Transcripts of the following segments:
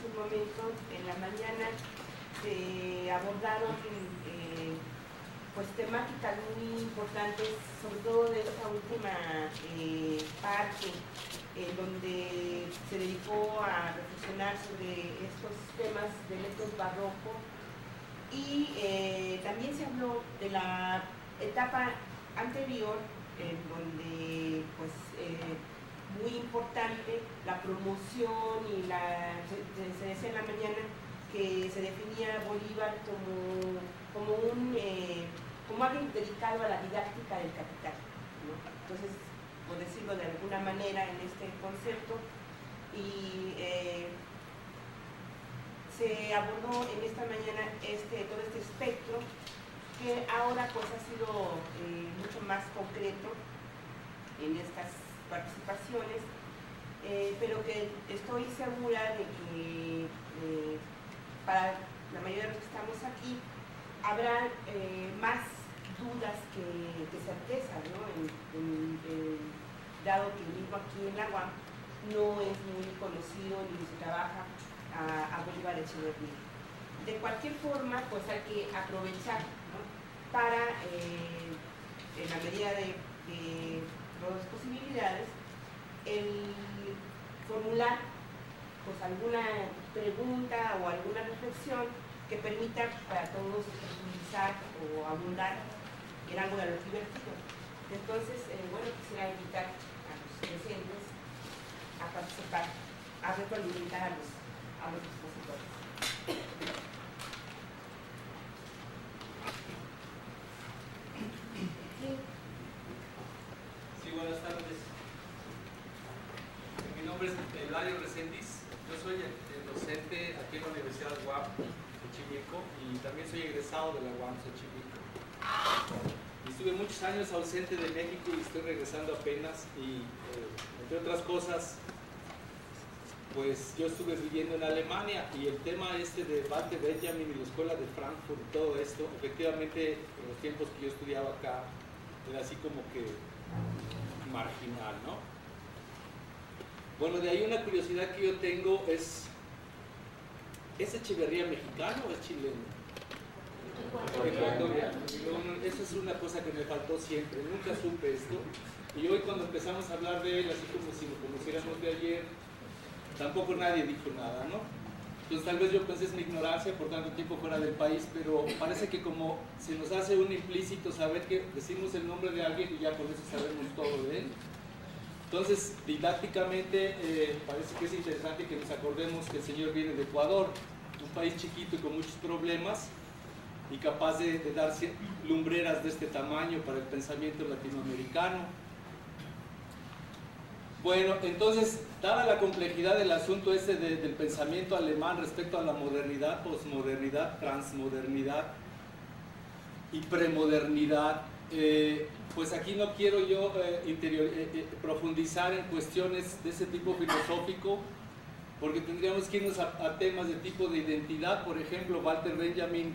un momento, en la mañana se abordaron pues temáticas muy importantes, sobre todo de esta última parte, donde se dedicó a reflexionar sobre estos temas del ethos barroco, y también se habló de la etapa anterior, en donde pues muy importante la promoción y se decía en la mañana que se definía Bolívar como alguien dedicado a la didáctica del capital, ¿no? Entonces, por decirlo de alguna manera en este concepto, y se abordó en esta mañana todo este espectro, que ahora pues ha sido mucho más concreto en estas participaciones, pero que estoy segura de que para la mayoría de los que estamos aquí habrá más dudas que certezas, ¿no? Dado que mismo aquí en la UAM no es muy conocido ni se trabaja a Bolívar Echeverría. De cualquier forma, pues hay que aprovechar, ¿no? Para, en la medida de las posibilidades, el formular pues alguna pregunta o alguna reflexión que permita para todos profundizar o abundar en algo de lo divertido. Entonces, bueno, quisiera invitar a los presentes a participar, a retroalimentar a los expositores. Sí, buenas tardes. Mi nombre es Eladio Reséndiz. Yo soy el docente aquí en la Universidad UAM Xochimilco y también soy egresado de la UAM Xochimilco. Y estuve muchos años ausente de México y estoy regresando apenas y, entre otras cosas, pues yo estuve viviendo en Alemania y el tema de Walter Benjamin y la escuela de Frankfurt y todo esto, efectivamente en los tiempos que yo estudiaba acá era así como que marginal, ¿no? Bueno, de ahí una curiosidad que yo tengo ¿es Echeverría mexicano o es chileno? Ecuatoriano. Eso es una cosa que me faltó siempre, nunca supe esto. Y hoy cuando empezamos a hablar de él, así como si lo conociéramos de ayer, tampoco nadie dijo nada, ¿no? Entonces tal vez yo pensé es mi ignorancia por tanto tiempo fuera del país, pero parece que como se nos hace un implícito saber que decimos el nombre de alguien y ya con eso sabemos todo de él. Entonces, didácticamente, parece que es interesante que nos acordemos que el señor viene de Ecuador, un país chiquito y con muchos problemas, y capaz de darse lumbreras de este tamaño para el pensamiento latinoamericano. Bueno, entonces, dada la complejidad del asunto del pensamiento alemán respecto a la modernidad, posmodernidad, transmodernidad y premodernidad, pues aquí no quiero yo profundizar en cuestiones de ese tipo filosófico, porque tendríamos que irnos a temas de tipo de identidad. Por ejemplo, Walter Benjamin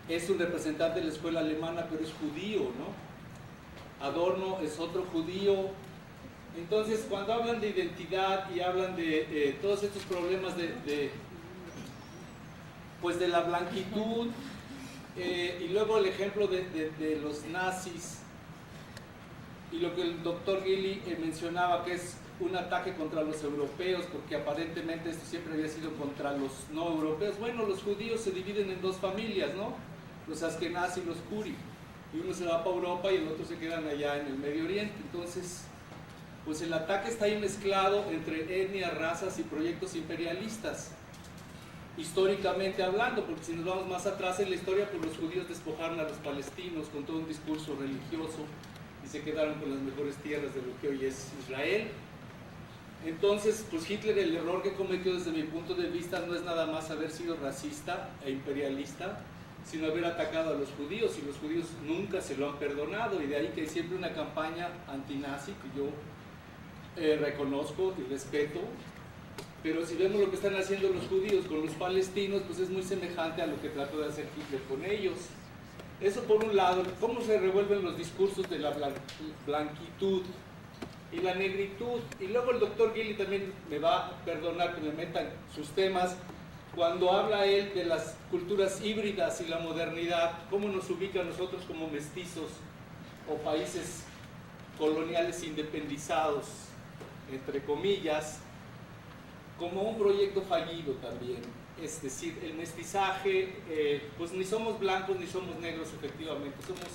es un representante de la escuela alemana, pero es judío, ¿no? Adorno es otro judío. Entonces, cuando hablan de identidad y hablan de todos estos problemas pues de la blanquitud, y luego el ejemplo de los nazis, y lo que el doctor Gili mencionaba, que es un ataque contra los europeos, porque aparentemente esto siempre había sido contra los no europeos. Bueno, los judíos se dividen en dos familias, ¿no? Los Askenaz y los Kuri, y uno se va para Europa y el otro se quedan allá en el Medio Oriente. Entonces, pues el ataque está ahí mezclado entre etnias, razas y proyectos imperialistas, históricamente hablando, porque si nos vamos más atrás en la historia, pues los judíos despojaron a los palestinos con todo un discurso religioso y se quedaron con las mejores tierras de lo que hoy es Israel. Entonces, pues Hitler, el error que cometió desde mi punto de vista no es nada más haber sido racista e imperialista, sino haber atacado a los judíos, y los judíos nunca se lo han perdonado, y de ahí que hay siempre una campaña antinazi que yo reconozco y respeto. Pero si vemos lo que están haciendo los judíos con los palestinos, pues es muy semejante a lo que trató de hacer Hitler con ellos. Eso por un lado. Cómo se revuelven los discursos de la blanquitud y la negritud. Y luego el doctor Gili también me va a perdonar que me metan sus temas cuando habla él de las culturas híbridas y la modernidad, cómo nos ubica a nosotros como mestizos o países coloniales independizados, entre comillas, como un proyecto fallido también. Es decir, el mestizaje, pues ni somos blancos ni somos negros efectivamente, somos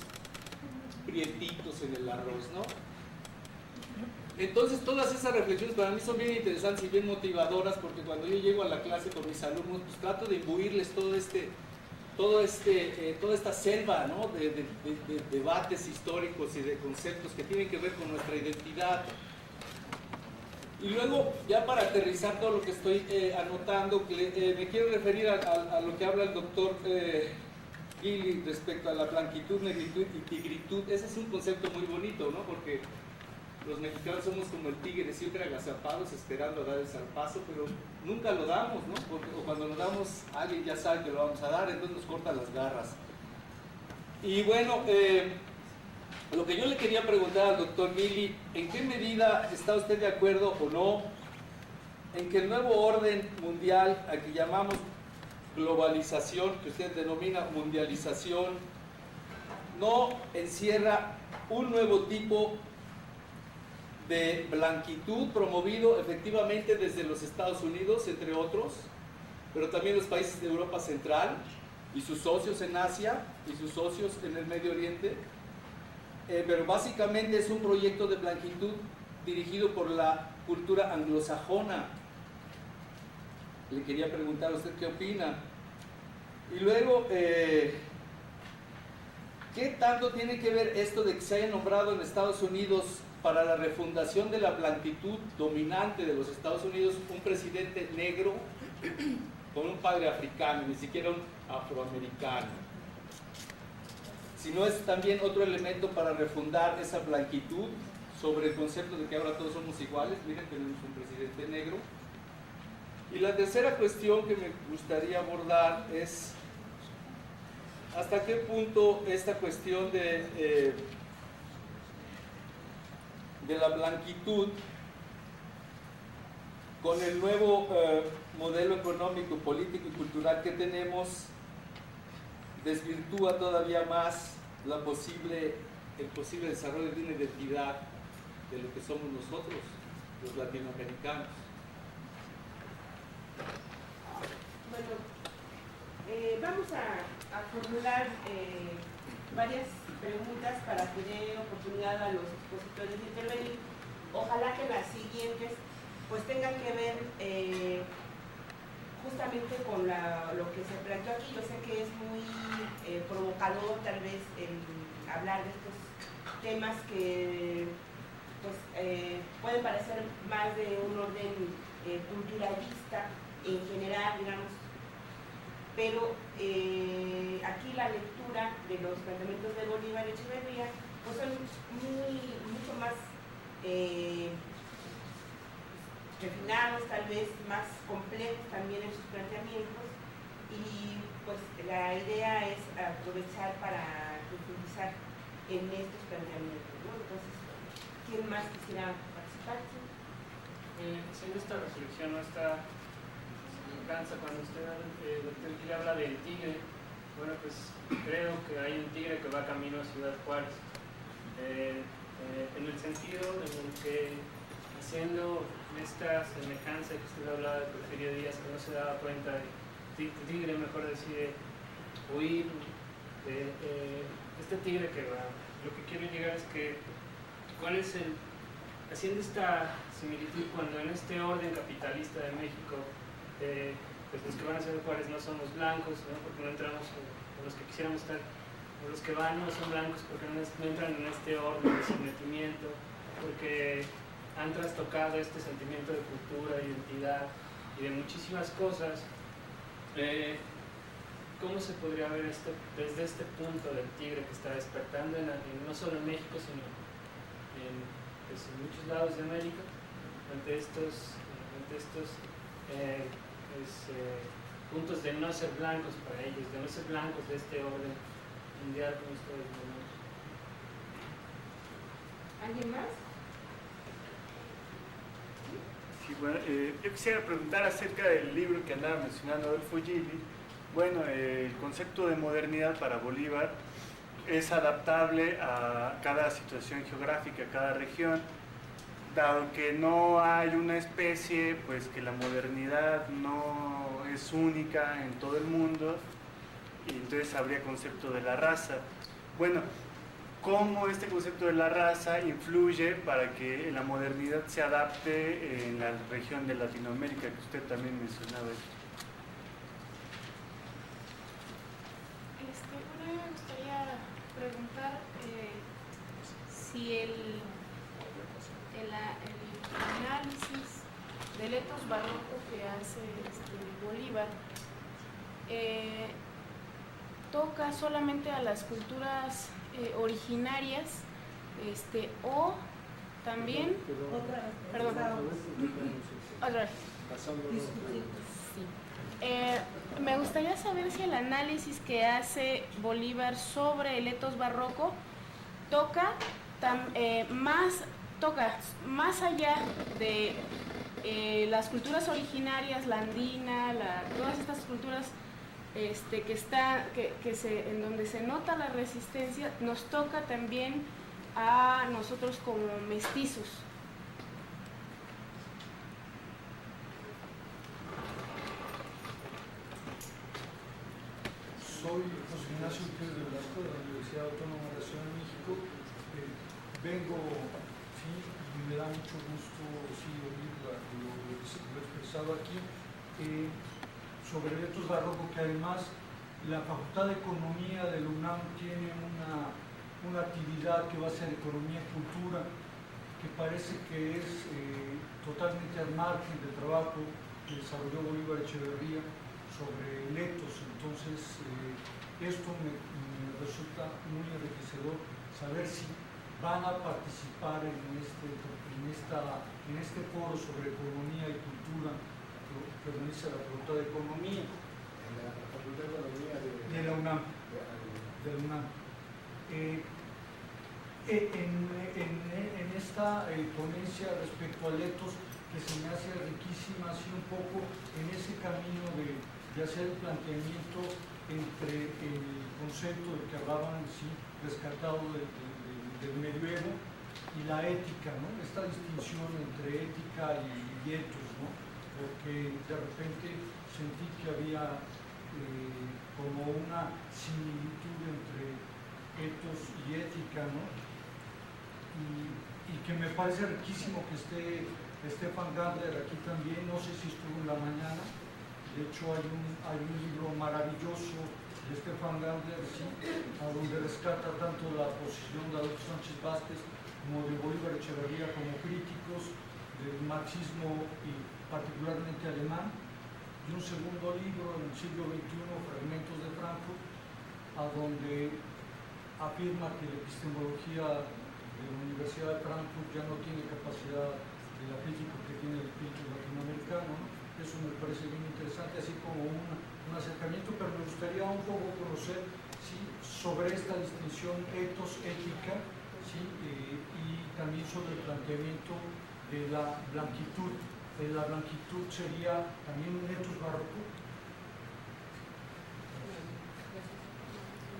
prietitos en el arroz, ¿no? Entonces todas esas reflexiones para mí son bien interesantes y bien motivadoras, porque cuando yo llego a la clase con mis alumnos, pues trato de imbuirles toda esta selva, ¿no? de debates históricos y de conceptos que tienen que ver con nuestra identidad. Y luego, ya para aterrizar todo lo que estoy anotando, me quiero referir a lo que habla el doctor Gili respecto a la blanquitud, negritud y tigritud. Ese es un concepto muy bonito, ¿no? Porque los mexicanos somos como el tigre, siempre agazapados, esperando a dar el zarpazo, pero nunca lo damos, ¿no? O cuando lo damos, alguien ya sabe que lo vamos a dar, entonces nos cortan las garras. Y bueno, lo que yo le quería preguntar al doctor Gili, ¿en qué medida está usted de acuerdo o no en que el nuevo orden mundial, al que llamamos globalización, que usted denomina mundialización, no encierra un nuevo tipo de blanquitud promovido efectivamente desde los Estados Unidos, entre otros, pero también los países de Europa Central y sus socios en Asia y sus socios en el Medio Oriente? Pero básicamente es un proyecto de blanquitud dirigido por la cultura anglosajona. Le quería preguntar a usted qué opina. Y luego, ¿qué tanto tiene que ver esto de que se haya nombrado en Estados Unidos para la refundación de la blanquitud dominante de los Estados Unidos un presidente negro con un padre africano, ni siquiera un afroamericano? Si no es también otro elemento para refundar esa blanquitud sobre el concepto de que ahora todos somos iguales. Miren, tenemos un presidente negro. Y la tercera cuestión que me gustaría abordar es hasta qué punto esta cuestión de la blanquitud con el nuevo modelo económico, político y cultural que tenemos desvirtúa todavía más el posible desarrollo de una identidad de lo que somos nosotros, los latinoamericanos. Bueno, vamos a formular varias preguntas para que dé oportunidad a los expositores de intervenir. Ojalá que las siguientes pues tengan que ver justamente con lo que se planteó aquí. Yo sé que es muy provocador tal vez el hablar de estos temas que pues, pueden parecer más de un orden culturalista en general, digamos, pero aquí la lectura de los planteamientos de Bolívar y Echeverría pues son mucho más refinados, tal vez más complejos también en sus planteamientos, y pues la idea es aprovechar para profundizar en estos planteamientos, ¿no? Entonces, ¿quién más quisiera participar? Haciendo esta reflexión, ¿no? Me cansa cuando usted, doctor Gili, habla del tigre. Bueno, pues creo que hay un tigre que va camino a Ciudad Juárez, en el sentido en el que, haciendo esta semejanza que usted hablaba de Porfirio Díaz, que no se daba cuenta, el tigre mejor decide huir. Este tigre que va, lo que quiero llegar es que, ¿cuál es haciendo esta similitud cuando en este orden capitalista de México, pues los que van a Ciudad Juárez no somos blancos, ¿no? Porque no entramos, o los que quisiéramos estar, o los que van no son blancos porque no entran en este orden de sometimiento, porque han trastocado este sentimiento de cultura, de identidad y de muchísimas cosas. ¿Cómo se podría ver desde este punto del tigre que está despertando no solo en México, sino en muchos lados de América, ante estos puntos de no ser blancos para ellos, de no ser blancos de este orden mundial como ustedes llaman? ¿Alguien más? Bueno, yo quisiera preguntar acerca del libro que andaba mencionando Adolfo Gili. Bueno, el concepto de modernidad para Bolívar es adaptable a cada situación geográfica, a cada región, dado que no hay una especie, pues que la modernidad no es única en todo el mundo, y entonces habría concepto de la raza. Bueno, ¿cómo este concepto de la raza influye para que la modernidad se adapte en la región de Latinoamérica que usted también mencionaba? Bueno, me gustaría preguntar si el análisis del etos barroco que hace Bolívar toca solamente a las culturas originarias o también otra vez. Sí. Me gustaría saber si el análisis que hace Bolívar sobre el etos barroco toca más allá de las culturas originarias, la andina, todas estas culturas en donde se nota la resistencia, nos toca también a nosotros como mestizos. Soy José Ignacio Pérez de Velasco de la Universidad Autónoma de la Ciudad de México. Vengo, sí, y me da mucho gusto oír lo expresado aquí sobre el etos barroco, que además la Facultad de Economía de la UNAM tiene una actividad que va a ser Economía y Cultura, que parece que es totalmente al margen del trabajo que desarrolló Bolívar Echeverría sobre el etos. Entonces, esto me resulta muy enriquecedor saber si van a participar en este foro sobre economía y cultura que organiza la Facultad de Economía. En la Facultad de Economía de la UNAM. De la UNAM. En esta ponencia respecto al etos, que se me hace riquísima, así un poco en ese camino de hacer el planteamiento entre el concepto del que hablaban, sí, rescatado del medioevo, y la ética, ¿no? Esta distinción entre ética y etos, ¿no? Porque de repente sentí que había como una similitud entre etos y ética, ¿no? Y que me parece riquísimo que esté Stefan Gandler aquí también. No sé si estuvo en la mañana. De hecho, hay un libro maravilloso de Stefan Gandler, sí, a donde rescata tanto la posición de Adolfo Sánchez Vázquez como de Bolívar Echeverría como críticos del marxismo y particularmente alemán, y un segundo libro en el siglo XXI, Fragmentos de Frankfurt, a donde afirma que la epistemología de la Universidad de Frankfurt ya no tiene capacidad de la crítica que tiene el espíritu latinoamericano, ¿no? Eso me parece bien interesante, así como un acercamiento, pero me gustaría un poco conocer, ¿sí?, sobre esta distinción etos-ética, ¿sí?, y también sobre el planteamiento de la blanquitud. La blanquitud sería también un etos barroco.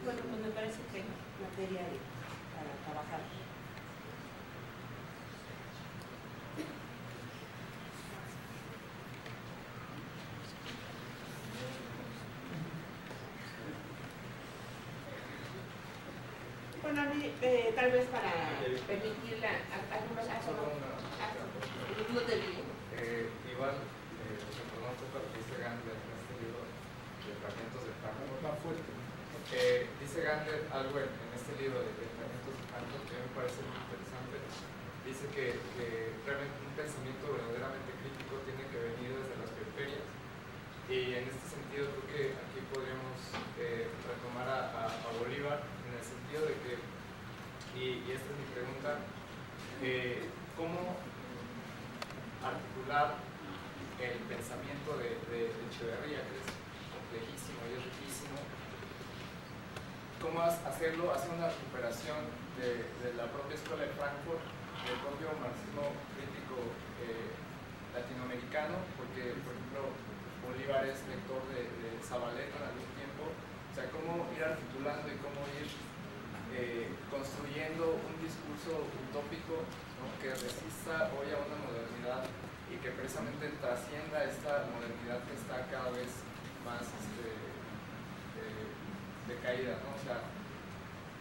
Bueno, pues me parece que es materia para trabajar. Bueno, tal vez para permitirle algunos no te digo. Igual, recordó un poco lo que dice Gandler en este libro de Fragmentos de Frankfurt. Más fuerte. Dice Gandler algo en este libro de Fragmentos de Frankfurt que me parece muy interesante. Dice que realmente un pensamiento verdaderamente crítico tiene que venir desde las periferias. Y en este sentido creo que aquí podríamos retomar a Bolívar en el sentido de que, y esta es mi pregunta, ¿cómo articular el pensamiento de Echeverría, que es complejísimo y es riquísimo? ¿Cómo hacerlo? Hacer una recuperación de la propia escuela de Frankfurt, del propio marxismo crítico latinoamericano, construyendo un discurso utópico, ¿no?, que resista hoy a una modernidad y que precisamente trascienda esta modernidad que está cada vez más decaída, ¿no? O sea,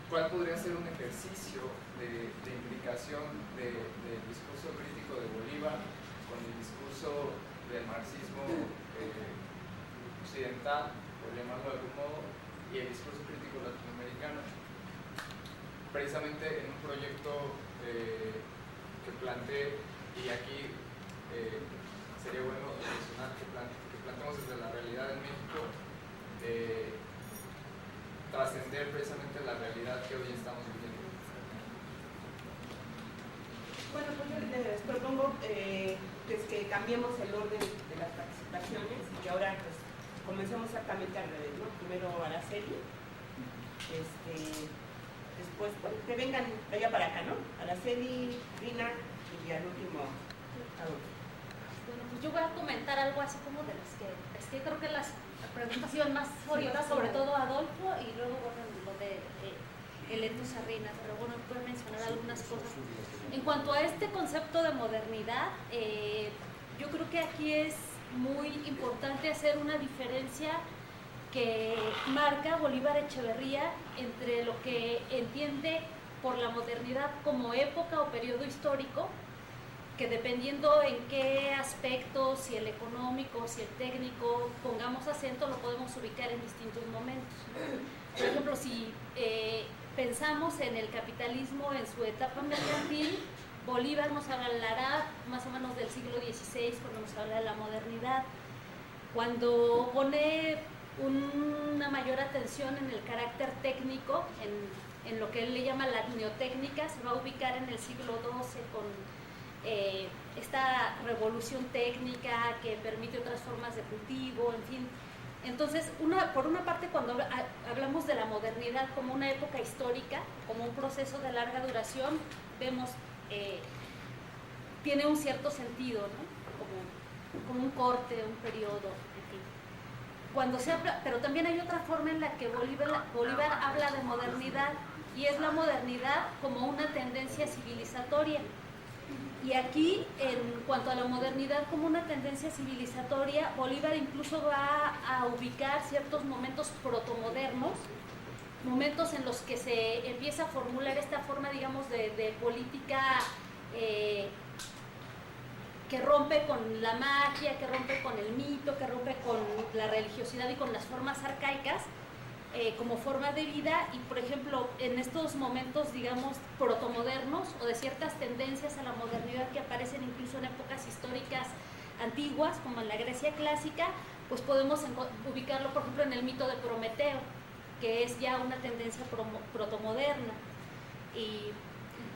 ¿cuál podría ser un ejercicio de implicación del discurso crítico de Bolívar con el discurso del marxismo occidental, por llamarlo de algún modo, y el discurso crítico latinoamericano? Precisamente en un proyecto que planteé, y aquí sería bueno mencionar que planteamos desde la realidad en México, trascender precisamente la realidad que hoy estamos viviendo. Bueno, pues yo les propongo pues que cambiemos el orden de las participaciones y que ahora pues comencemos exactamente al revés, ¿no? Primero Araceli, después bueno, que vengan de allá para acá, ¿no? Araceli, Rina y al último Adolfo. Bueno, pues yo voy a comentar algo así como de las que, es que creo que las preguntas iban más orientadas sobre todo a Adolfo y luego bueno, lo de el etos a Rina, pero bueno, puedo mencionar algunas cosas. En cuanto a este concepto de modernidad, yo creo que aquí es muy importante hacer una diferencia que marca Bolívar Echeverría entre lo que entiende por la modernidad como época o periodo histórico, que dependiendo en qué aspecto, si el económico, si el técnico, pongamos acento, lo podemos ubicar en distintos momentos. Por ejemplo, si pensamos en el capitalismo en su etapa mercantil, Bolívar nos hablará más o menos del siglo XVI, cuando nos habla de la modernidad. Cuando pone una mayor atención en el carácter técnico, en lo que él le llama la neotécnica, se va a ubicar en el siglo XII con esta revolución técnica que permite otras formas de cultivo, en fin. Entonces, por una parte, cuando hablamos de la modernidad como una época histórica, como un proceso de larga duración, vemos, tiene un cierto sentido, ¿no? Como un corte, un periodo, en fin. Cuando se habla, pero también hay otra forma en la que Bolívar habla de modernidad, y es la modernidad como una tendencia civilizatoria. Y aquí, en cuanto a la modernidad como una tendencia civilizatoria, Bolívar incluso va a ubicar ciertos momentos protomodernos, momentos en los que se empieza a formular esta forma, digamos, de política que rompe con la magia, que rompe con el mito, que rompe con la religiosidad y con las formas arcaicas, como forma de vida. Y por ejemplo, en estos momentos, digamos, protomodernos o de ciertas tendencias a la modernidad que aparecen incluso en épocas históricas antiguas, como en la Grecia clásica, pues podemos ubicarlo, por ejemplo, en el mito de Prometeo, que es ya una tendencia protomoderna. Y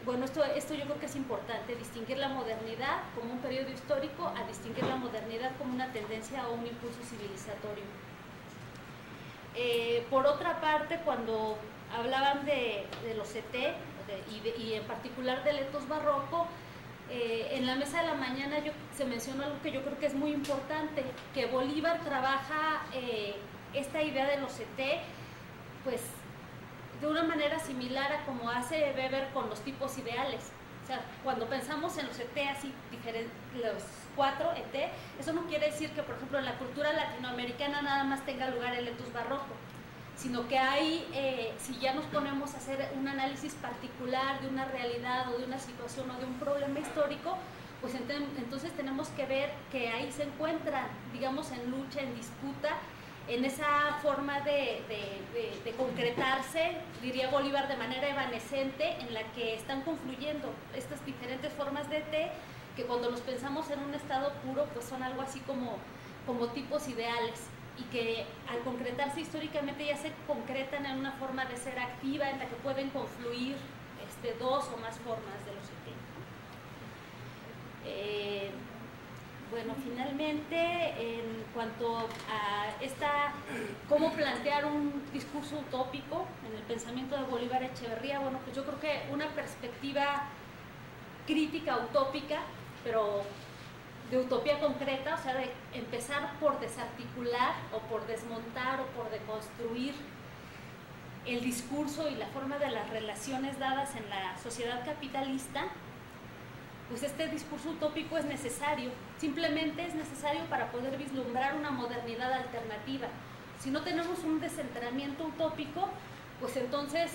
bueno, esto yo creo que es importante, distinguir la modernidad como un periodo histórico a distinguir la modernidad como una tendencia o un impulso civilizatorio. Por otra parte, cuando hablaban de los ET y en particular del etos barroco, en la mesa de la mañana se mencionó algo que yo creo que es muy importante, que Bolívar trabaja esta idea de los ET, pues de una manera similar a como hace Weber con los tipos ideales. O sea, cuando pensamos en los ET así, los 4 ET, eso no quiere decir que, por ejemplo, en la cultura latinoamericana nada más tenga lugar el etos barroco, sino que hay, si ya nos ponemos a hacer un análisis particular de una realidad o de una situación o de un problema histórico, pues entonces tenemos que ver que ahí se encuentran, digamos, en lucha, en disputa, en esa forma de concretarse, diría Bolívar, de manera evanescente, en la que están confluyendo estas diferentes formas de ET, que cuando los pensamos en un estado puro, pues son algo así como tipos ideales, y que al concretarse históricamente ya se concretan en una forma de ser activa en la que pueden confluir dos o más formas de los ET. Bueno, finalmente, en cuanto a cómo plantear un discurso utópico en el pensamiento de Bolívar Echeverría, bueno, pues yo creo que una perspectiva crítica utópica, pero de utopía concreta, o sea, de empezar por desarticular o por desmontar o por deconstruir el discurso y la forma de las relaciones dadas en la sociedad capitalista, pues este discurso utópico es necesario, simplemente es necesario para poder vislumbrar una modernidad alternativa. Si no tenemos un descentramiento utópico, pues entonces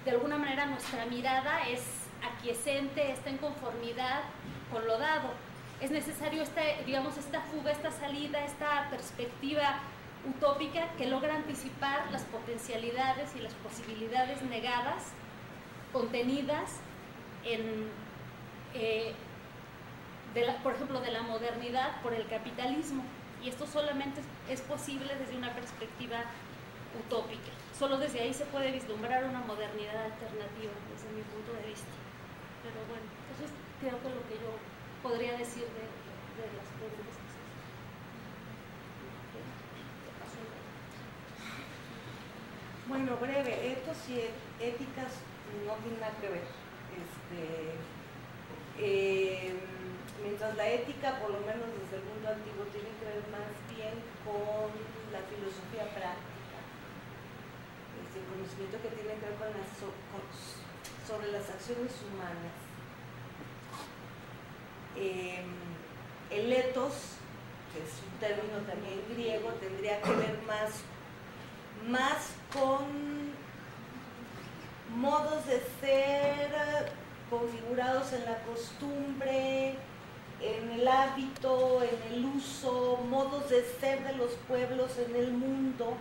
de alguna manera nuestra mirada es aquiescente, está en conformidad con lo dado. Es necesario esta fuga, esta salida, esta perspectiva utópica que logra anticipar las potencialidades y las posibilidades negadas, contenidas en, por ejemplo, de la modernidad por el capitalismo. Y esto solamente es posible desde una perspectiva utópica. Solo desde ahí se puede vislumbrar una modernidad alternativa, desde mi punto de vista. Pero bueno, eso es creo que lo que yo podría decir de las preguntas que se hacen. Bueno, breve, etos y éticas no tienen nada que ver. Mientras la ética, por lo menos desde el mundo antiguo, tiene que ver más bien con la filosofía práctica, el conocimiento que tiene que ver sobre las acciones humanas. El ethos, que es un término también griego, tendría que ver más con modos de ser configurados en la costumbre, en el hábito, en el uso, modos de ser de los pueblos en el mundo.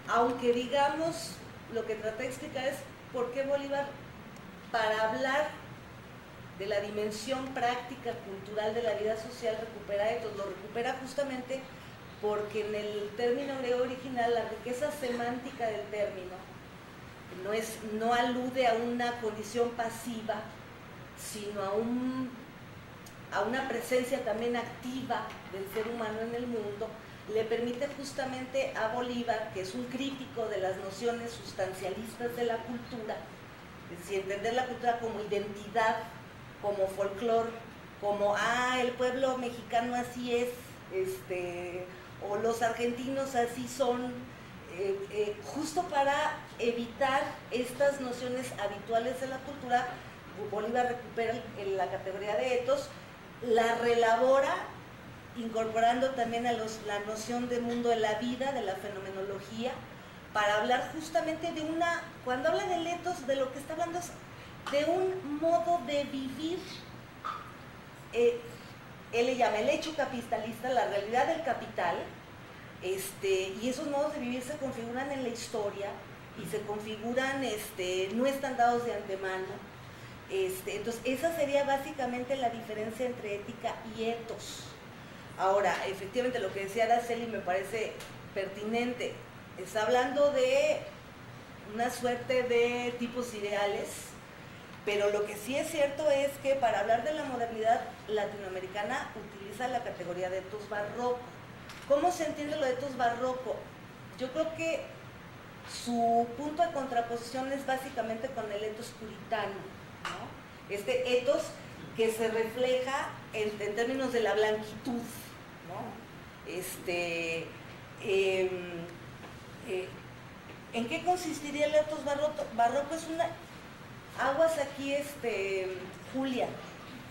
Aunque digamos, lo que traté de explicar es por qué Bolívar, para hablar de la dimensión práctica, cultural de la vida social, recupera ethos. Lo recupera justamente porque en el término griego original la riqueza semántica del término no alude a una condición pasiva, sino a una presencia también activa del ser humano en el mundo. Le permite justamente a Bolívar, que es un crítico de las nociones sustancialistas de la cultura, es decir, entender la cultura como identidad, como folclore, como el pueblo mexicano así es, o los argentinos así son, justo para evitar estas nociones habituales de la cultura. Bolívar recupera la categoría de ethos, la relabora, incorporando también a la noción de mundo de la vida, de la fenomenología, para hablar justamente cuando habla del ethos, de lo que está hablando es de un modo de vivir. Él le llama el hecho capitalista, la realidad del capital, y esos modos de vivir se configuran en la historia y se configuran, no están dados de antemano. Entonces, esa sería básicamente la diferencia entre ética y ethos. Ahora, efectivamente, lo que decía Araceli me parece pertinente. Está hablando de una suerte de tipos ideales, pero lo que sí es cierto es que para hablar de la modernidad latinoamericana utiliza la categoría de ethos barroco. ¿Cómo se entiende lo de ethos barroco? Yo creo que su punto de contraposición es básicamente con el ethos puritano, ¿no? Este ethos que se refleja en términos de la blanquitud, ¿no? ¿En qué consistiría el ethos barroco? Es una... Aguas aquí, Julia.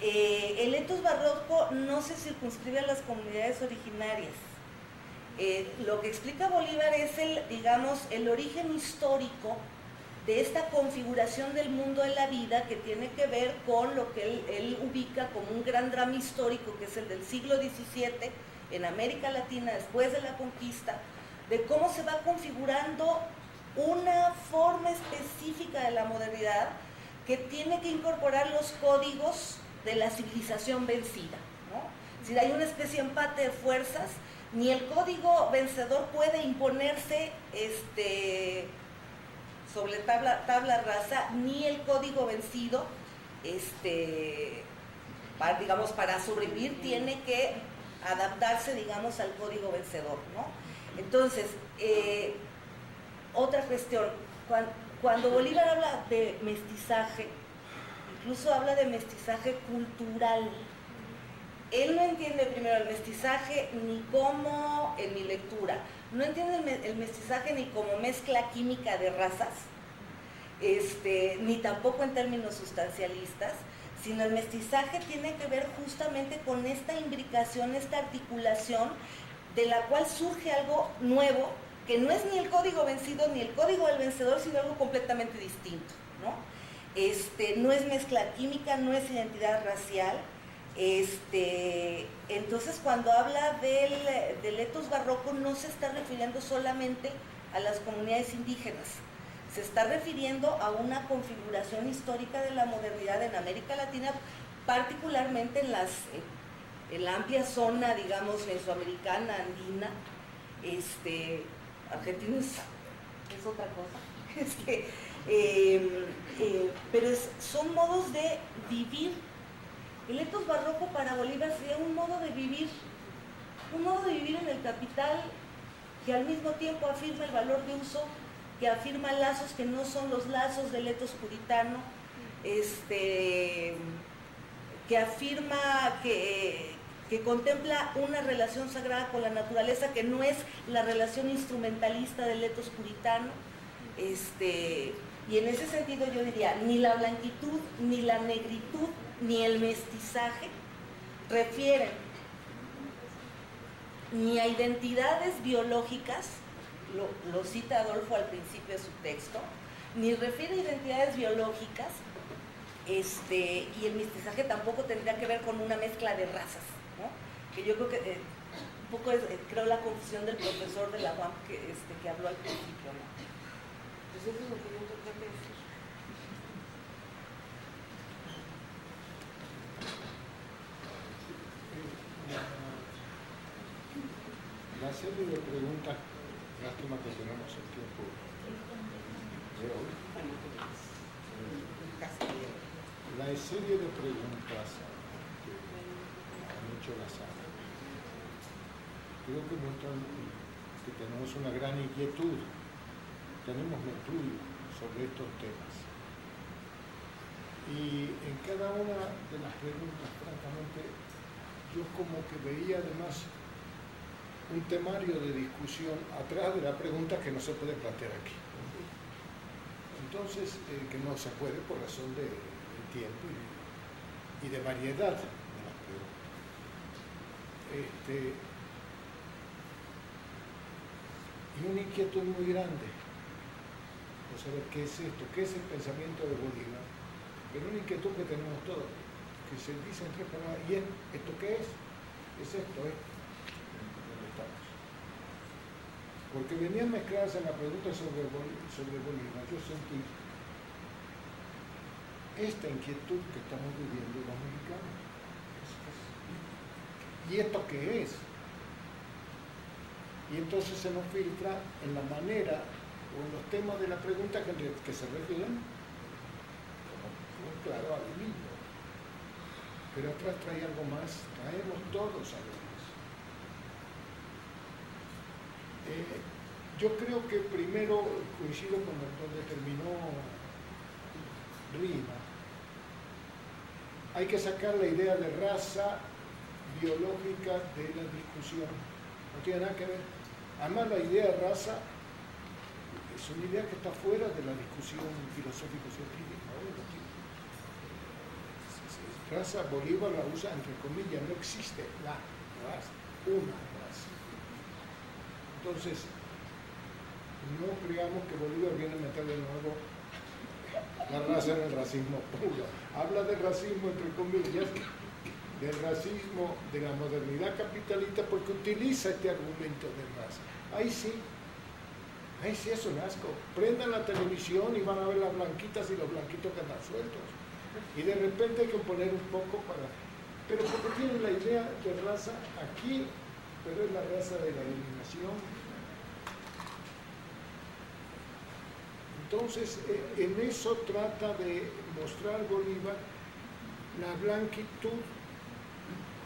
El ethos barroco no se circunscribe a las comunidades originarias. Lo que explica Bolívar es el origen histórico de esta configuración del mundo de la vida, que tiene que ver con lo que él ubica como un gran drama histórico, que es el del siglo XVII en América Latina después de la conquista, de cómo se va configurando una forma específica de la modernidad que tiene que incorporar los códigos de la civilización vencida, ¿no? Es decir, hay una especie de empate de fuerzas. Ni el código vencedor puede imponerse sobre tabla rasa, ni el código vencido, para sobrevivir, tiene que adaptarse, digamos, al código vencedor, ¿no? Entonces, otra cuestión, cuando Bolívar habla de mestizaje, incluso habla de mestizaje cultural. él no entiende primero el mestizaje ni como, en mi lectura, no entiende el mestizaje ni como mezcla química de razas, ni tampoco en términos sustancialistas, sino el mestizaje tiene que ver justamente con esta imbricación, esta articulación, de la cual surge algo nuevo, que no es ni el código vencido ni el código del vencedor, sino algo completamente distinto, ¿no? No es mezcla química, no es identidad racial. Entonces, cuando habla del etos barroco, no se está refiriendo solamente a las comunidades indígenas, se está refiriendo a una configuración histórica de la modernidad en América Latina, particularmente en la amplia zona, digamos, mesoamericana, andina. Argentina es otra cosa, pero son modos de vivir. El etos barroco para Bolívar sería un modo de vivir en el capital que al mismo tiempo afirma el valor de uso, que afirma lazos que no son los lazos del etos puritano, que afirma que contempla una relación sagrada con la naturaleza que no es la relación instrumentalista del etos puritano. Y en ese sentido yo diría, ni la blanquitud, ni la negritud, ni el mestizaje refieren ni a identidades biológicas, lo cita Adolfo al principio de su texto, ni refiere a identidades biológicas, y el mestizaje tampoco tendría que ver con una mezcla de razas, ¿no? Que yo creo que un poco es, creo, la confusión del profesor de la UAM que habló al principio, ¿no? Pues eso es lo que yo tendría que decir. La serie de preguntas, lástima que tenemos el tiempo de hoy. La serie de preguntas que han hecho la sala, creo que muestran que tenemos una gran inquietud, tenemos un estudio sobre estos temas. Y en cada una de las preguntas, francamente, yo como que veía además un temario de discusión atrás de la pregunta que no se puede plantear aquí. Entonces, que no se puede por razón de tiempo y de variedad de las preguntas. Y una inquietud muy grande por saber qué es esto, qué es el pensamiento de Bolívar, pero una inquietud que tenemos todos, que se dice en tres palabras, ¿y esto qué es? Es esto, porque venían mezcladas en la pregunta sobre Bolívar. Yo sentí esta inquietud que estamos viviendo los mexicanos. ¿Y esto qué es? Y entonces se nos filtra en la manera o en los temas de la pregunta que se refieren, como claro, al libro. Pero atrás trae algo más, traemos todos algo más. Yo creo que primero coincido con donde terminó Rima. Hay que sacar la idea de raza biológica de la discusión. No tiene nada que ver. Además, la idea de raza es una idea que está fuera de la discusión filosófico-científica. Raza, Bolívar la usa entre comillas, no existe la raza, una raza. Entonces, no creamos que Bolívar viene a meter de nuevo la raza en el racismo puro. Habla de racismo, entre comillas, del racismo de la modernidad capitalista porque utiliza este argumento de raza. Ahí sí es un asco. Prendan la televisión y van a ver las blanquitas y los blanquitos que andan sueltos. Y de repente hay que poner un poco para... Pero porque tienen la idea de raza aquí, pero es la raza de la eliminación. Entonces, en eso trata de mostrar Bolívar la blanquitud,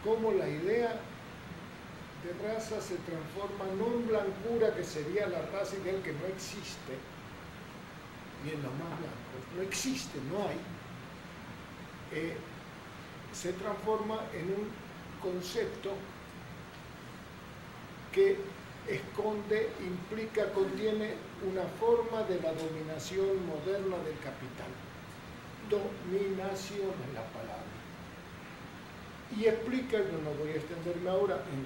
cómo la idea de raza se transforma no en blancura, que sería la raza ideal que no existe, ni en los más blancos, no existe, no hay, se transforma en un concepto que esconde, implica, contiene una forma de la dominación moderna del capital. Dominación es la palabra. Y explica, yo no voy a extenderme ahora, en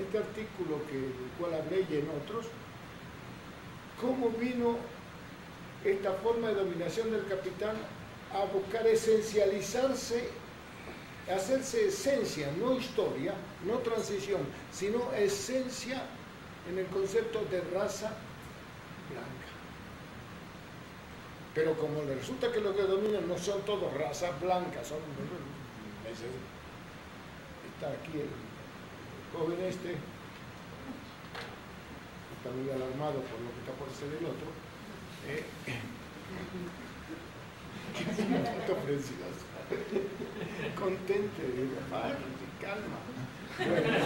este artículo del cual hablé y en otros, cómo vino esta forma de dominación del capital a buscar esencializarse, hacerse esencia, no historia, no transición, sino esencia en el concepto de raza blanca. Pero como le resulta que los que dominan no son todos razas blancas, son... Está aquí el joven está muy alarmado por lo que está por ser el otro. Qué momento precioso. Contente, calma. Bueno,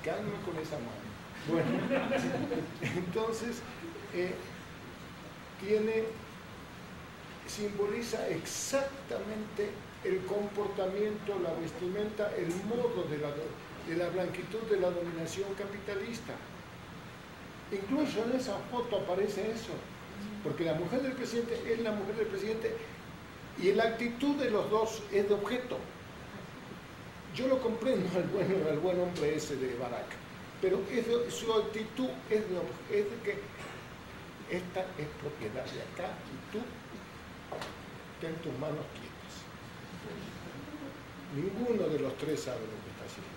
calma con esa mano. Bueno, entonces simboliza exactamente el comportamiento, la vestimenta, el modo de la blanquitud de la dominación capitalista. Incluso en esa foto aparece eso, porque la mujer del presidente es la mujer del presidente y la actitud de los dos es de objeto. Yo lo comprendo al buen hombre ese de Barack, pero su actitud es de que esta es propiedad de acá y tú ten tus manos quietas. Ninguno de los tres sabe lo que está haciendo.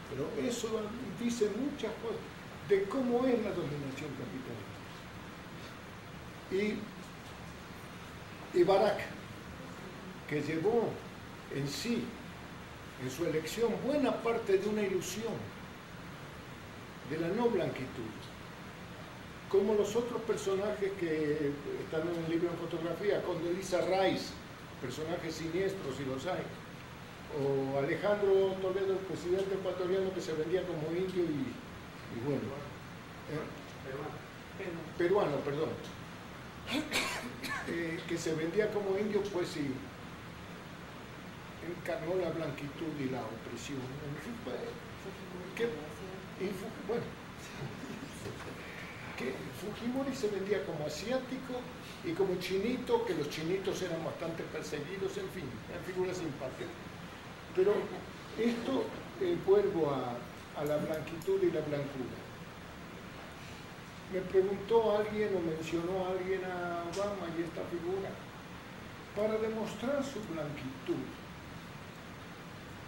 Pero eso dice muchas cosas de cómo es la dominación capitalista. Y Barack, que llevó en sí, en su elección, buena parte de una ilusión de la no blanquitud, como los otros personajes que están en el libro en fotografía, Condoleezza Rice, personajes siniestros si los hay, o Alejandro Toledo, el presidente ecuatoriano que se vendía como indio y bueno, peruano, perdón, que se vendía como indio, pues sí, encarnó la blanquitud y la opresión. Bueno, que Fujimori se vendía como asiático y como chinito, que los chinitos eran bastante perseguidos, en fin, eran figuras simpáticas. Pero esto, vuelvo a la blanquitud y la blancura. Me preguntó alguien o mencionó a alguien a Obama y esta figura. Para demostrar su blanquitud,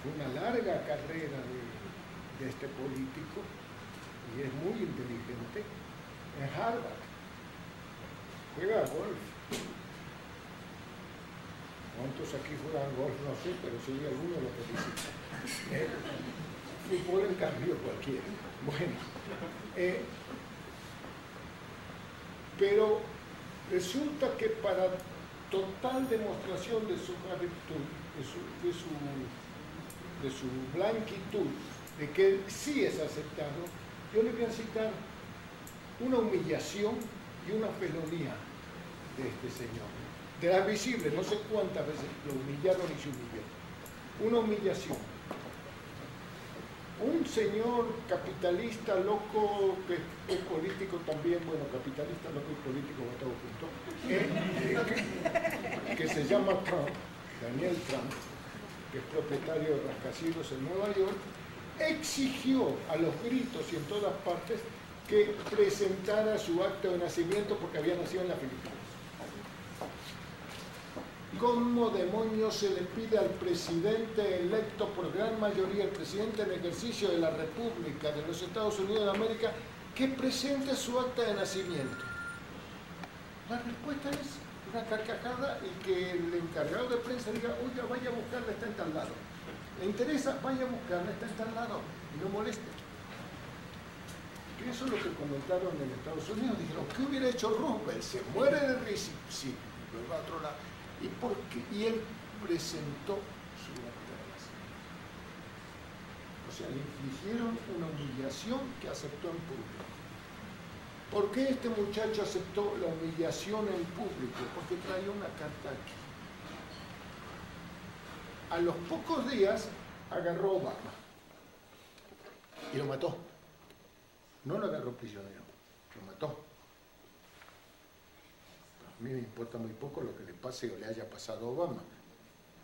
fue una larga carrera de este político y es muy inteligente. En Harvard juega golf. ¿Cuántos aquí juegan golf? No sé, pero sí alguno lo que dice. Fútbol en cambio cualquiera. Bueno, pero resulta que para total demostración de su virtud, de su blanquitud, de que sí es aceptado, yo le voy a citar una humillación y una felonía de este señor. De las visibles, no sé cuántas veces lo humillaron y se humilló. Una humillación. Un señor capitalista loco, que es político también, bueno, capitalista loco y político, todo junto, que se llama Trump, Daniel Trump, que es propietario de rascacielos en Nueva York, exigió a los gritos y en todas partes que presentara su acta de nacimiento porque había nacido en las Filipinas. ¿Cómo demonios se le pide al presidente electo por gran mayoría, el presidente en ejercicio de la República de los Estados Unidos de América, que presente su acta de nacimiento? La respuesta es una carcajada y que el encargado de prensa diga, oiga, vaya a buscarla, está en tal lado. ¿Le interesa? Vaya a buscarla, está en tal lado y no moleste. Que eso es lo que comentaron en Estados Unidos. Dijeron, ¿qué hubiera hecho Roosevelt? Se muere de risa. Sí, luego a otro lado. ¿Y por qué? Y él presentó su acta de nacimiento. O sea, le infligieron una humillación que aceptó en público. ¿Por qué este muchacho aceptó la humillación en público? Porque traía una carta aquí. A los pocos días agarró Obama y lo mató. No lo agarró prisionero, lo mató. A mí me importa muy poco lo que le pase o le haya pasado a Obama.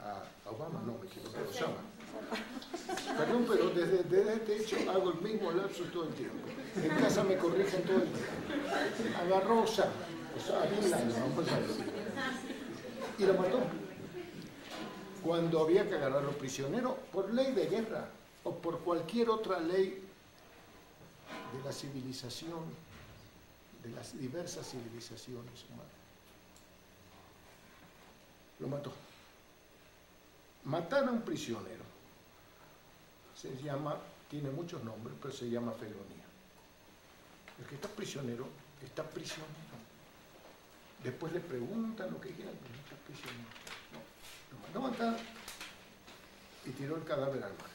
A Obama no, me equivoqué, a Osama. Perdón, pero desde este hecho hago el mismo lapsus todo el tiempo. En casa me corrigen todo el tiempo. Agarró a Osama, a Bin Laden, vamos a decir, y lo mató. Cuando había que agarrarlo prisionero por ley de guerra o por cualquier otra ley de la civilización, de las diversas civilizaciones humanas. Lo mató. Matar a un prisionero tiene muchos nombres, pero se llama felonía. El que está prisionero, está prisionero. Después le preguntan lo que quieran, pero no está prisionero. No, lo mandó a matar y tiró el cadáver al mar.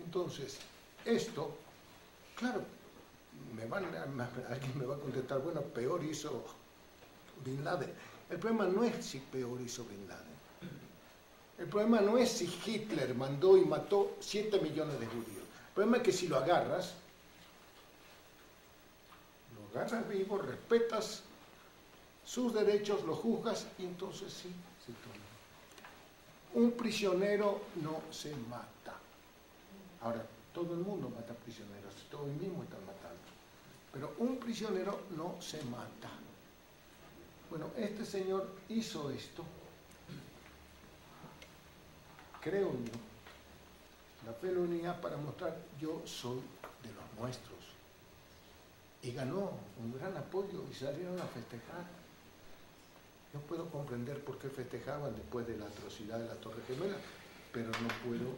Entonces, esto, claro, alguien me va a contestar, bueno, peor hizo Bin Laden. El problema no es si peor hizo Bin Laden. El problema no es si Hitler mandó y mató 7 millones de judíos. El problema es que si lo agarras vivo, respetas sus derechos, lo juzgas y entonces sí, se toma. Un prisionero no se mata. Ahora, todo el mundo mata prisioneros, todos mismos están matando. Pero un prisionero no se mata. Bueno, este señor hizo esto, creo yo, la felonía para mostrar yo soy de los nuestros. Y ganó un gran apoyo y salieron a festejar. Yo puedo comprender por qué festejaban después de la atrocidad de la Torre Gemela, pero no puedo,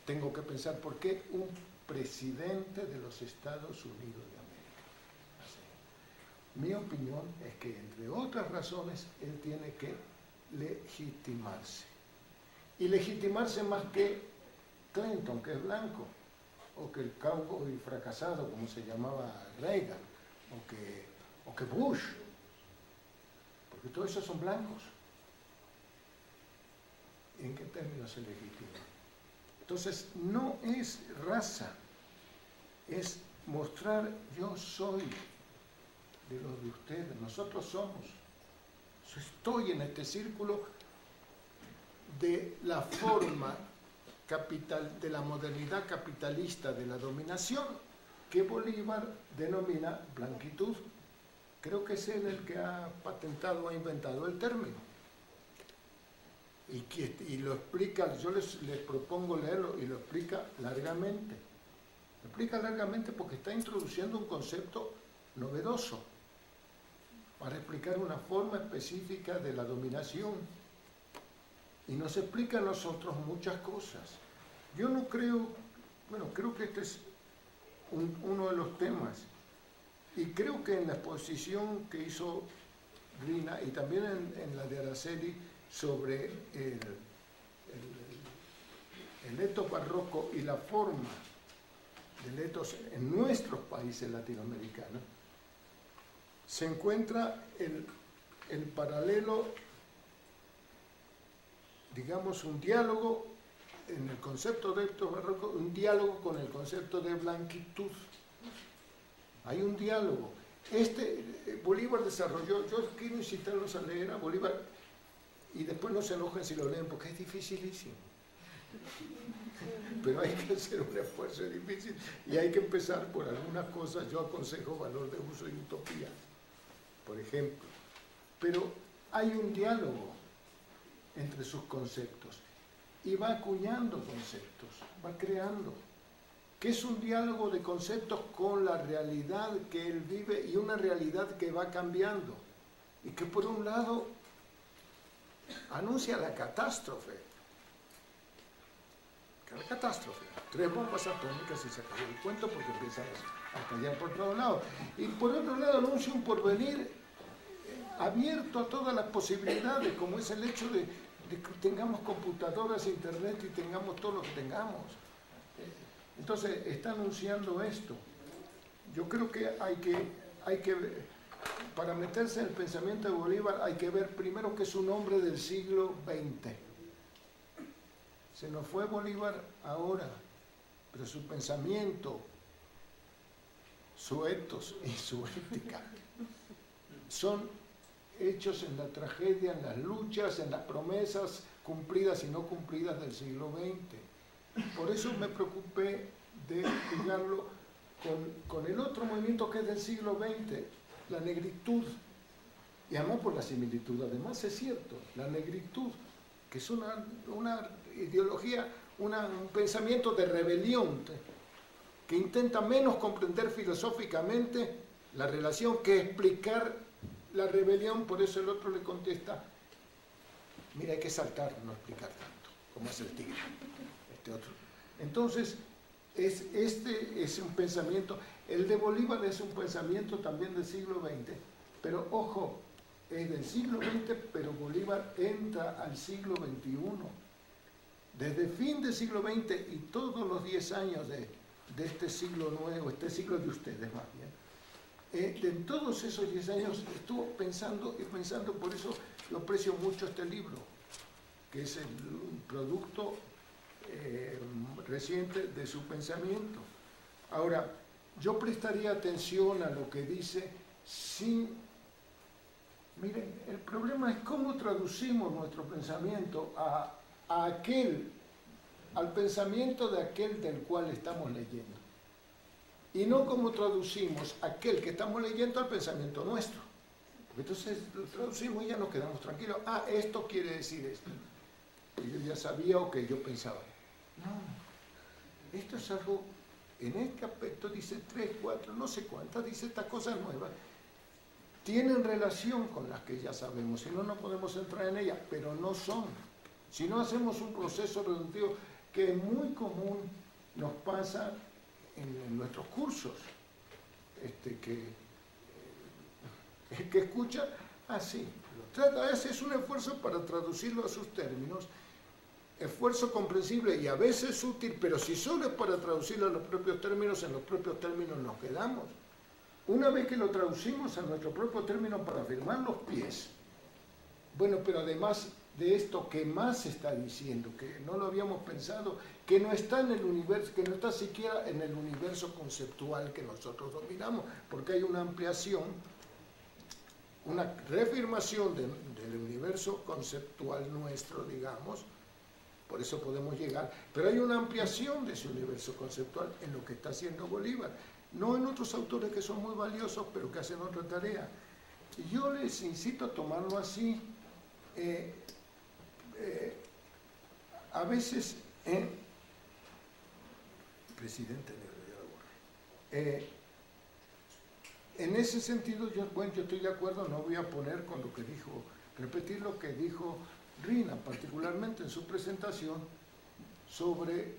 tengo que pensar por qué un presidente de los Estados Unidos de América. Mi opinión es que, entre otras razones, él tiene que legitimarse. Y legitimarse más que Clinton, que es blanco, o que el cowboy fracasado, como se llamaba Reagan, o que Bush, porque todos esos son blancos. ¿En qué términos se legitima? Entonces, no es raza, es mostrar yo soy de los de ustedes, nosotros somos. Yo estoy en este círculo de la forma de la modernidad capitalista de la dominación que Bolívar denomina blanquitud. Creo que es él el que ha patentado, ha inventado el término. Y lo explica, yo les propongo leerlo y lo explica largamente. Lo explica largamente porque está introduciendo un concepto novedoso para explicar una forma específica de la dominación. Y nos explica a nosotros muchas cosas. Yo no creo, creo que este es uno de los temas. Y creo que en la exposición que hizo Rina y también en la de Araceli sobre el etos barroco y la forma del etos en nuestros países latinoamericanos, se encuentra el paralelo, digamos, un diálogo en el concepto de etos barroco, un diálogo con el concepto de blanquitud. Hay un diálogo. Bolívar desarrolló, yo quiero incitarlos a leer a Bolívar y después no se enojen si lo leen porque es dificilísimo. Pero hay que hacer un esfuerzo difícil y hay que empezar por algunas cosas. Yo aconsejo valor de uso y utopía, por ejemplo. Pero hay un diálogo entre sus conceptos y va acuñando conceptos, va creando, que es un diálogo de conceptos con la realidad que él vive y una realidad que va cambiando y que por un lado anuncia la catástrofe, 3 bombas atómicas y se acabó el cuento porque empiezan a callar por todos lados, y por otro lado anuncia un porvenir abierto a todas las posibilidades, como es el hecho de que tengamos computadoras, internet y tengamos todo lo que tengamos. Entonces está anunciando esto. Yo creo que hay que para meterse en el pensamiento de Bolívar hay que ver primero que es un hombre del siglo XX. Se nos fue Bolívar ahora, pero su pensamiento, su ethos y su ética son hechos en la tragedia, en las luchas, en las promesas cumplidas y no cumplidas del siglo XX. Por eso me preocupé de ligarlo con el otro movimiento que es del siglo XX, la negritud. Y además por la similitud, además es cierto, la negritud, que es una ideología, un pensamiento de rebelión, que intenta menos comprender filosóficamente la relación que explicar la rebelión. Por eso el otro le contesta, mira, hay que saltar, no explicar tanto, como es el tigre, este otro. Entonces, este es un pensamiento, el de Bolívar es un pensamiento también del siglo XX, pero ojo, es del siglo XX, pero Bolívar entra al siglo XXI. Desde fin del siglo XX y todos los 10 años de este siglo nuevo, este siglo de ustedes más bien, en todos esos 10 años estuvo pensando y pensando, por eso yo aprecio mucho este libro, que es el producto reciente de su pensamiento. Ahora, yo prestaría atención a lo que dice sin... Miren, el problema es cómo traducimos nuestro pensamiento al pensamiento de aquel del cual estamos leyendo. Y no cómo traducimos aquel que estamos leyendo al pensamiento nuestro. Porque entonces lo traducimos y ya nos quedamos tranquilos. Ah, esto quiere decir esto. Y yo ya sabía o que yo pensaba. No, esto es algo, en este aspecto dice 3, 4, no sé cuántas, dice estas cosas nuevas. Tienen relación con las que ya sabemos, si no, no podemos entrar en ellas, pero no son. Si no hacemos un proceso reductivo que es muy común, nos pasa en nuestros cursos, que escucha así, es un esfuerzo para traducirlo a sus términos, esfuerzo comprensible y a veces útil, pero si solo es para traducirlo a los propios términos, en los propios términos nos quedamos. Una vez que lo traducimos a nuestro propio término para firmar los pies, bueno, pero además de esto, ¿qué más está diciendo? Que no lo habíamos pensado, que no está en el universo, que no está siquiera en el universo conceptual que nosotros dominamos, porque hay una ampliación, una reafirmación del universo conceptual nuestro, digamos, por eso podemos llegar, pero hay una ampliación de ese universo conceptual en lo que está haciendo Bolívar, no en otros autores que son muy valiosos, pero que hacen otra tarea. Y yo les incito a tomarlo así. A veces, presidente negro, en ese sentido, yo estoy de acuerdo, no voy a poner con lo que dijo, repetir lo que dijo Rina, particularmente en su presentación sobre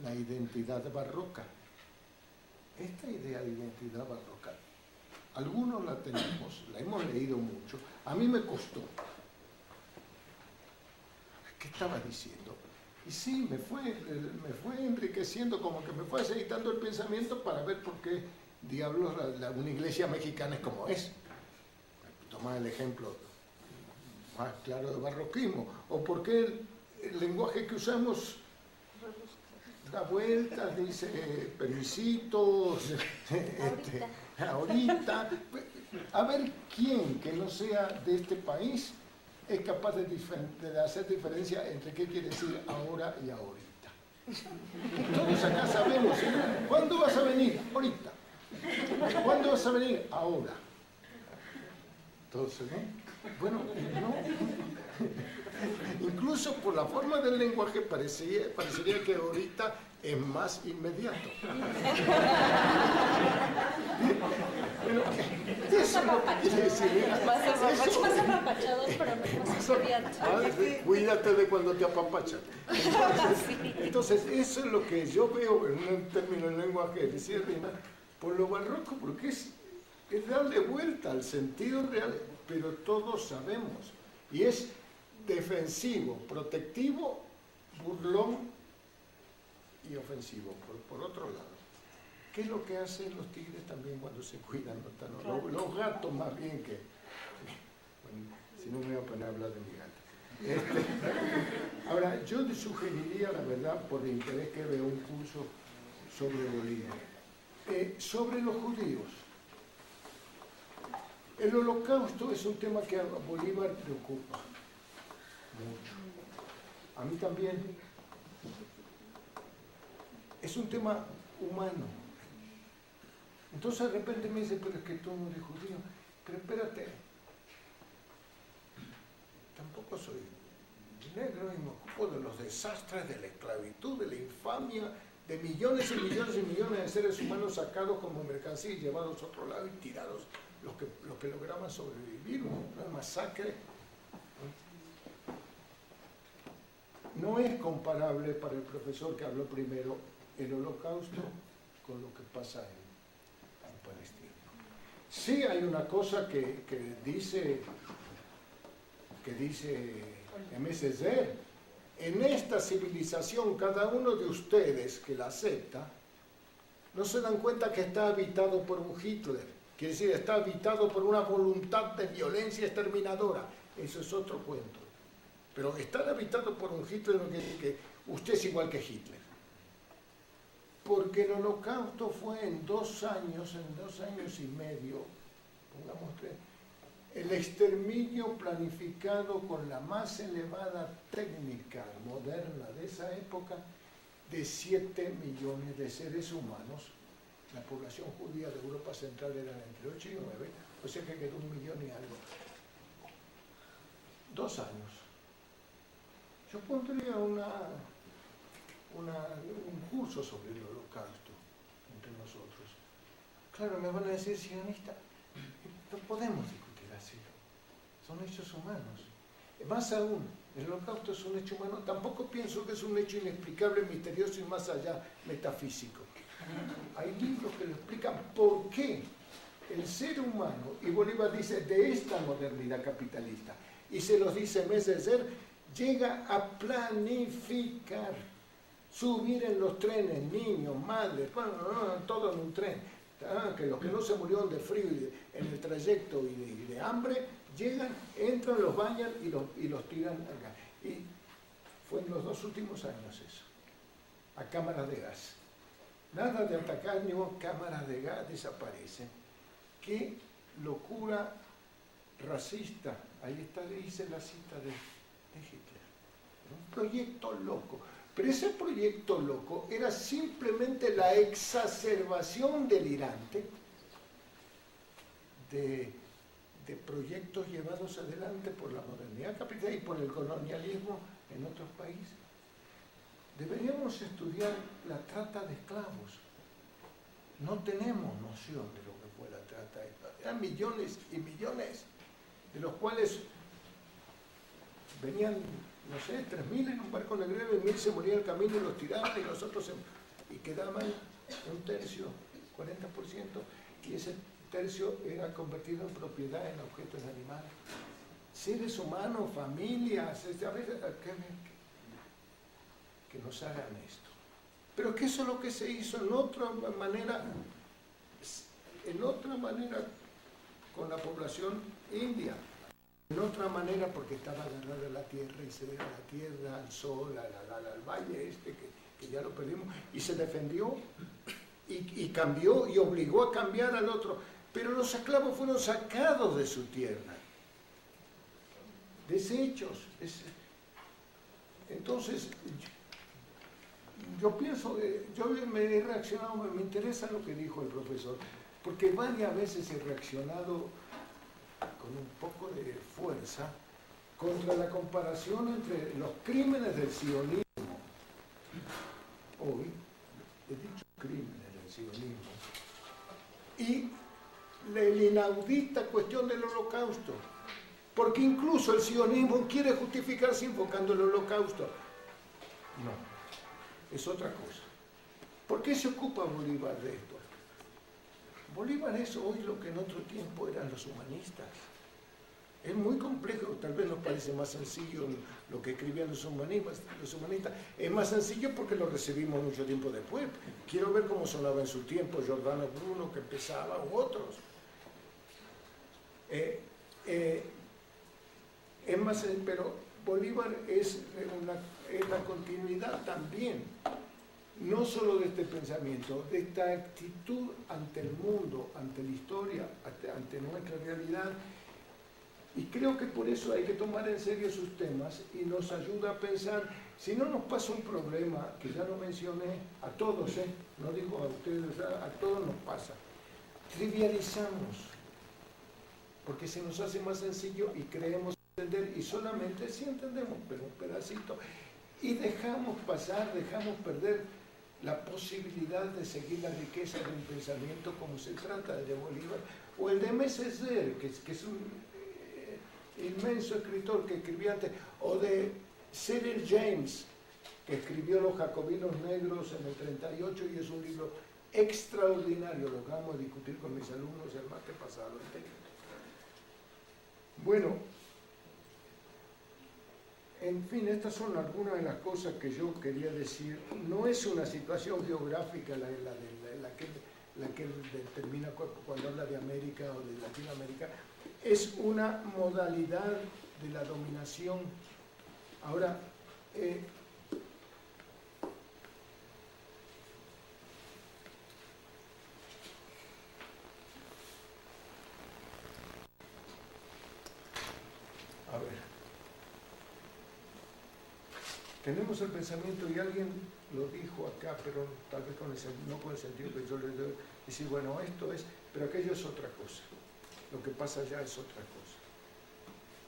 la identidad barroca. Esta idea de identidad barroca, algunos la tenemos, la hemos leído mucho, a mí me costó. ¿Qué estaba diciendo? Y sí, me fue enriqueciendo, como que me fue aceitando el pensamiento para ver por qué diablos una iglesia mexicana es como es. Tomar el ejemplo más claro de barroquismo. O por qué el lenguaje que usamos da vueltas, dice permisitos, ahorita. A ver quién que no sea de este país es capaz de hacer diferencia entre qué quiere decir ahora y ahorita. Todos acá sabemos, ¿eh? ¿Cuándo vas a venir? Ahorita. ¿Cuándo vas a venir? Ahora. Entonces, ¿no? Bueno, no. Incluso por la forma del lenguaje parecería que ahorita es más inmediato. Bueno, eso es lo que quiere decir. Más apapachados, pero no más inmediatos. Cuídate de cuando te apapachan. Entonces, eso es lo que yo veo en un término de lenguaje, decía Rina, por lo barroco, porque es darle vuelta al sentido real, pero todos sabemos. Y es defensivo, protectivo, burlón y ofensivo, por otro lado. ¿Qué es lo que hacen los tigres también cuando se cuidan? Los gatos más bien que... Bueno, si no me voy a poner a hablar de mi gato. Ahora, yo le sugeriría, la verdad, por el interés que veo, un curso sobre Bolívar. Sobre los judíos. El holocausto es un tema que a Bolívar preocupa mucho. A mí también. Es un tema humano. Entonces de repente me dice, pero es que tú no eres judío. Pero espérate, tampoco soy negro y me ocupo de los desastres, de la esclavitud, de la infamia, de millones y millones y millones de seres humanos sacados como mercancía y llevados a otro lado y tirados, los que lograban sobrevivir, una masacre. No es comparable para el profesor que habló primero el holocausto con lo que pasa en Palestina. Sí hay una cosa que dice M.C.Z. En esta civilización, cada uno de ustedes que la acepta, no se dan cuenta que está habitado por un Hitler. Quiere decir, está habitado por una voluntad de violencia exterminadora. Eso es otro cuento. Pero estar habitado por un Hitler no quiere decir que usted es igual que Hitler. Porque el holocausto fue en 2 años y medio, pongamos 3, el exterminio planificado con la más elevada técnica moderna de esa época de 7 millones de seres humanos. La población judía de Europa Central era entre 8 y 9, o sea que quedó 1 millón y algo. 2 años. Yo pondría un curso sobre el holocausto entre nosotros. Claro, me van a decir sionista. No podemos discutir así. Son hechos humanos. Más aún, el holocausto es un hecho humano. Tampoco pienso que es un hecho inexplicable, misterioso y más allá metafísico. Hay libros que lo explican por qué el ser humano, y Bolívar dice de esta modernidad capitalista, y se los dice M.C.Z., llega a planificar, subir en los trenes, niños, madres, todo en un tren, que los que no se murieron de frío en el trayecto y de hambre, llegan, entran, los bañan y los tiran acá. Y fue en los 2 últimos años eso, a cámaras de gas. Nada de atacar, ni cámaras de gas desaparecen. Qué locura racista. Ahí está, dice la cita de Hitler. Un proyecto loco. Pero ese proyecto loco era simplemente la exacerbación delirante de proyectos llevados adelante por la modernidad capitalista y por el colonialismo en otros países. Deberíamos estudiar la trata de esclavos. No tenemos noción de lo que fue la trata de esclavos. Eran millones y millones, de los cuales venían, no sé, 3.000 en un barco negrero y 1.000 se morían en el camino y los tiraban y los otros y quedaban 1/3, 40%, y ese tercio era convertido en propiedad, en objetos animales. Seres humanos, familias, a veces, que nos hagan esto. Pero que eso es lo que se hizo en otra manera con la población india. En otra manera porque estaba agarrada a la tierra y se debe a la tierra, al sol, al valle que ya lo perdimos, y se defendió y cambió y obligó a cambiar al otro. Pero los esclavos fueron sacados de su tierra, deshechos. Entonces, yo pienso, yo me he reaccionado, me interesa lo que dijo el profesor, porque varias veces he reaccionado con un poco de fuerza contra la comparación entre los crímenes del sionismo, hoy he dicho crímenes del sionismo, y la inaudita cuestión del holocausto, porque incluso el sionismo quiere justificarse invocando el holocausto. No, es otra cosa. ¿Por qué se ocupa Bolívar de esto? Bolívar es hoy lo que en otro tiempo eran los humanistas. Es muy complejo, tal vez nos parece más sencillo lo que escribían los humanistas. Es más sencillo porque lo recibimos mucho tiempo después. Quiero ver cómo sonaba en su tiempo Giordano Bruno, que empezaba, u otros. Es más, pero Bolívar es la continuidad también, no solo de este pensamiento, de esta actitud ante el mundo, ante la historia, ante nuestra realidad. Y creo que por eso hay que tomar en serio sus temas y nos ayuda a pensar, si no nos pasa un problema, que ya lo mencioné, a todos, no digo a ustedes, a todos nos pasa, trivializamos, porque se nos hace más sencillo y creemos entender, y solamente sí entendemos, pero un pedacito, y dejamos pasar, dejamos perder la posibilidad de seguir la riqueza de un pensamiento como se trata de Bolívar, o el de Messier, que es un inmenso escritor que escribía antes, o de Cyril James, que escribió Los Jacobinos Negros en el 38 y es un libro extraordinario, lo acabamos de discutir con mis alumnos el martes pasado. Bueno, en fin, estas son algunas de las cosas que yo quería decir. No es una situación geográfica la que determina cuando habla de América o de Latinoamérica, es una modalidad de la dominación. Ahora, tenemos el pensamiento, y alguien lo dijo acá, pero tal vez no con el sentido que yo le doy, decir, bueno, esto es, pero aquello es otra cosa. Lo que pasa allá es otra cosa.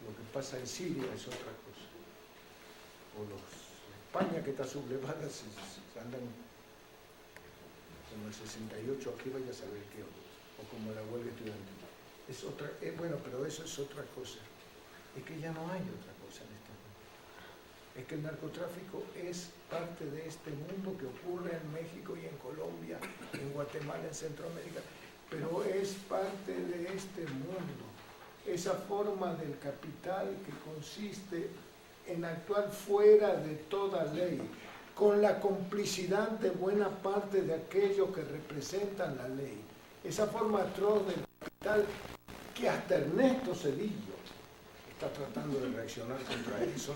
Lo que pasa en Siria es otra cosa. O España, que está sublevada, se andan como el 68, aquí vaya a saber qué, o como la huelga estudiantil. Es otra, bueno, pero eso es otra cosa. Es que ya no hay otra cosa en este mundo. Es que el narcotráfico es parte de este mundo que ocurre en México y en Colombia, en Guatemala, en Centroamérica, pero es parte de este mundo. Esa forma del capital que consiste en actuar fuera de toda ley, con la complicidad de buena parte de aquellos que representan la ley. Esa forma atroz del capital que hasta Ernesto Zedillo está tratando de reaccionar contra eso.